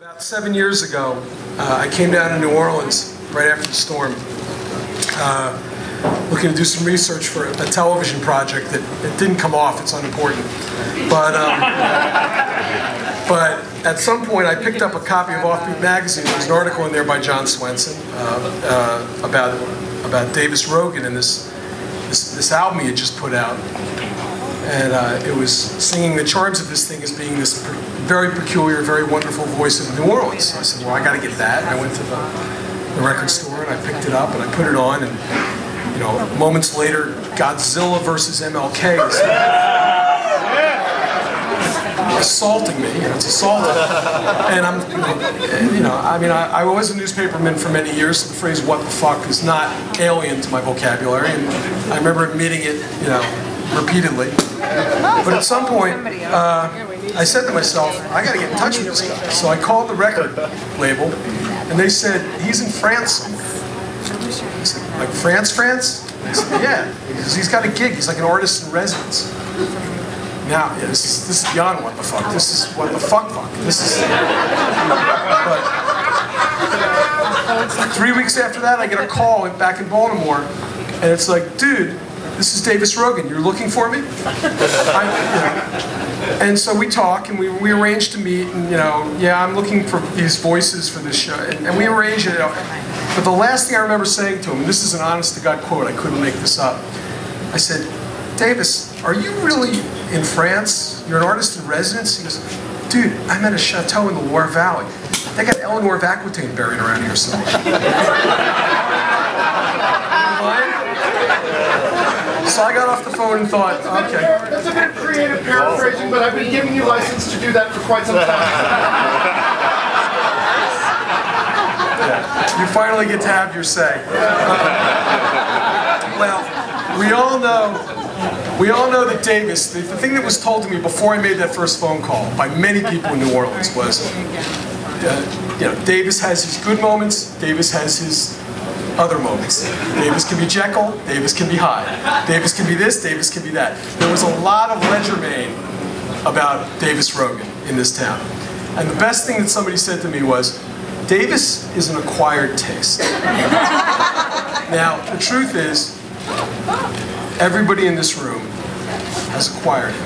About 7 years ago, I came down to New Orleans right after the storm, looking to do some research for a television project that didn't come off. It's unimportant. But at some point, I picked up a copy of Offbeat magazine. There was an article in there by John Swenson about Davis Rogan and this album he had just put out. And it was singing the charms of this thing as being this very peculiar, very wonderful voice of New Orleans. So I said, well, I got to get that. And I went to the record store and I picked it up and I put it on. And moments later, Godzilla versus MLK is assaulting me. It's assaulting. And I was a newspaperman for many years, so the phrase "what the fuck" is not alien to my vocabulary. And I remember admitting it, repeatedly. But at some point, I said to myself, I got to get in touch with this guy. So I called the record label, and they said, he's in France somewhere. I said, like France? I said, yeah, because he's got a gig. He's like an artist in residence. Now, yeah, this is beyond what the fuck. This is what the fuck. This is. But 3 weeks after that, I get a call back in Baltimore, and it's like, dude, this is Davis Rogan. You're looking for me? And so we talk, and we arrange to meet, and yeah, I'm looking for these voices for this show, and we arrange it. But the last thing I remember saying to him, and this is an honest-to-God quote, I couldn't make this up. I said, Davis, are you really in France? You're an artist in residence? He goes, dude, I'm at a chateau in the Loire Valley. They got Eleanor of Aquitaine buried around here somewhere. So I got off the phone and thought, okay. That's a bit of creative paraphrasing, but I've been giving you license to do that for quite some time. Yeah. You finally get to have your say. Well, we all know that Davis, the thing that was told to me before I made that first phone call by many people in New Orleans was, Davis has his good moments, Davis has his other moments. Davis can be Jekyll, Davis can be Hyde. Davis can be this, Davis can be that. There was a lot of legerdemain about Davis Rogan in this town. And the best thing that somebody said to me was, Davis is an acquired taste. Now, the truth is, everybody in this room has acquired him.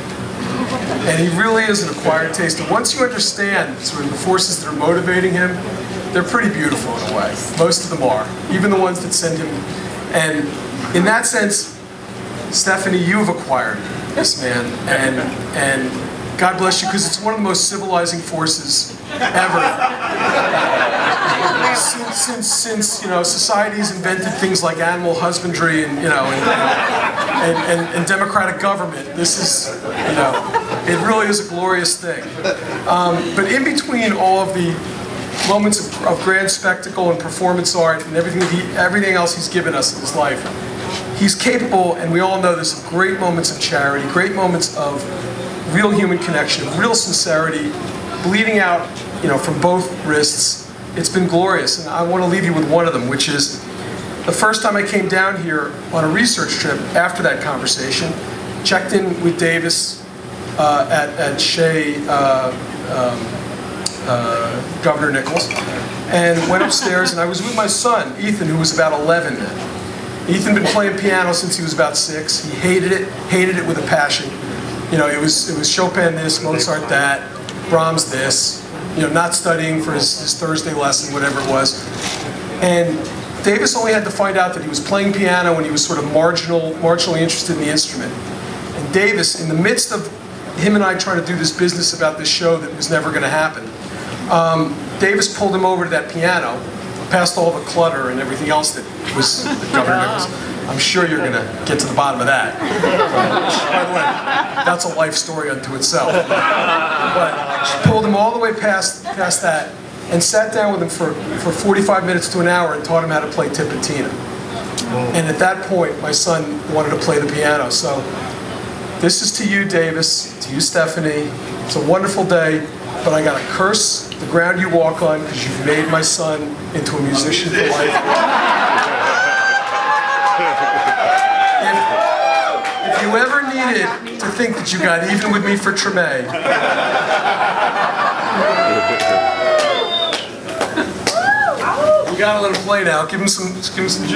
And he really is an acquired taste. And once you understand sort of the forces that are motivating him, they're pretty beautiful in a way. Most of them are. Even the ones that send him. And in that sense, Stephanie, you've acquired this man. And God bless you, because it's one of the most civilizing forces ever. Since society's invented things like animal husbandry and and democratic government, this is it really is a glorious thing. But in between all of the moments of grand spectacle and performance art and everything else he's given us in his life, he's capable, and we all know this, of great moments of charity, great moments of real human connection, of real sincerity, bleeding out from both wrists. It's been glorious, and I want to leave you with one of them, which is the first time I came down here on a research trip after that conversation, checked in with Davis at Shea, Governor Nichols, and went upstairs, and I was with my son, Ethan, who was about 11 then. Ethan had been playing piano since he was about 6. He hated it with a passion. It was Chopin this, Mozart that, Brahms this, not studying for his Thursday lesson, whatever it was. And Davis only had to find out that he was playing piano when he was sort of marginally interested in the instrument. And Davis, in the midst of him and I trying to do this business about this show that was never going to happen, Davis pulled him over to that piano, past all the clutter and everything else that was Governor Nichols. I'm sure you're going to get to the bottom of that. By the way, that's a life story unto itself. But she pulled him all the way past that and sat down with him for 45 minutes to an hour and taught him how to play Tipatina. And at that point, my son wanted to play the piano. So this is to you, Davis, to you, Stephanie. It's a wonderful day, but I got to curse the ground you walk on because you've made my son into a musician for life. If you ever needed to think that you got even with me for Treme, we gotta let him play now. Give him some juice. Turn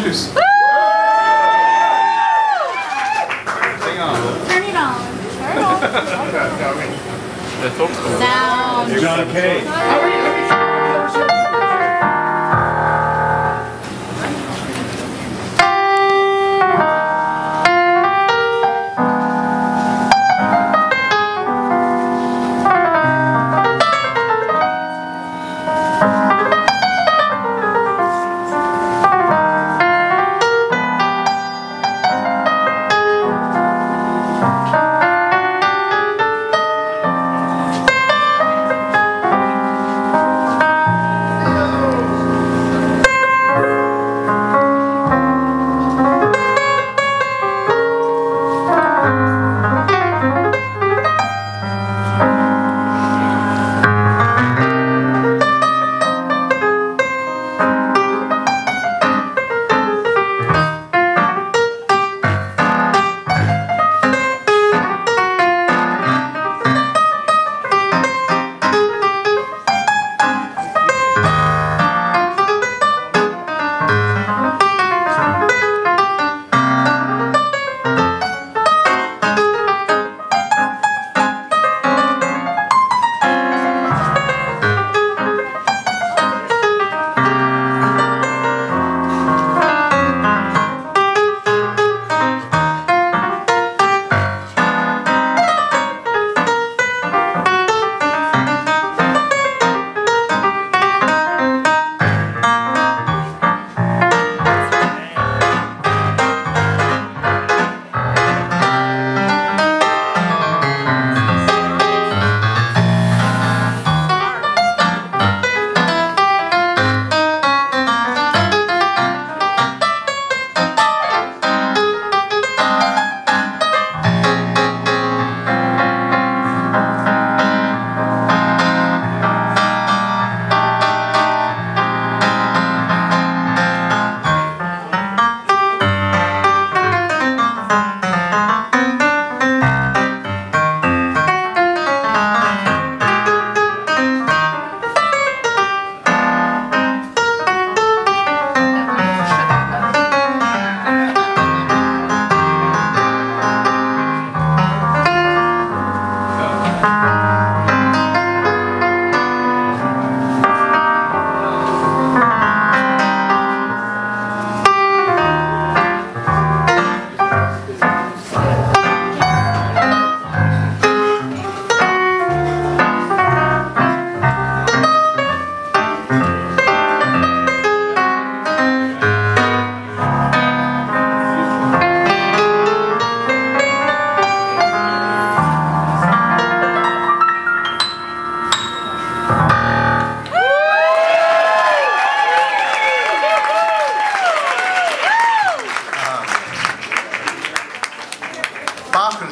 it on. Sound. You're not okay.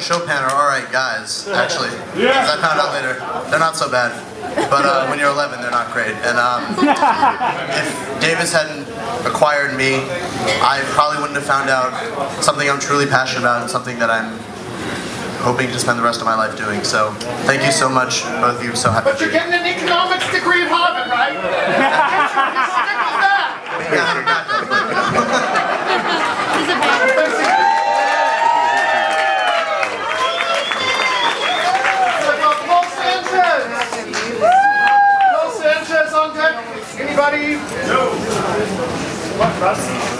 Chopin are alright guys, actually. As I found out later, they're not so bad. But when you're 11, they're not great. And if Davis hadn't acquired me, I probably wouldn't have found out something I'm truly passionate about and something that I'm hoping to spend the rest of my life doing. So thank you so much, both of you. So happy. But you're getting an economics degree at Harvard, right? Stick with that. Anybody? No. What, Russ?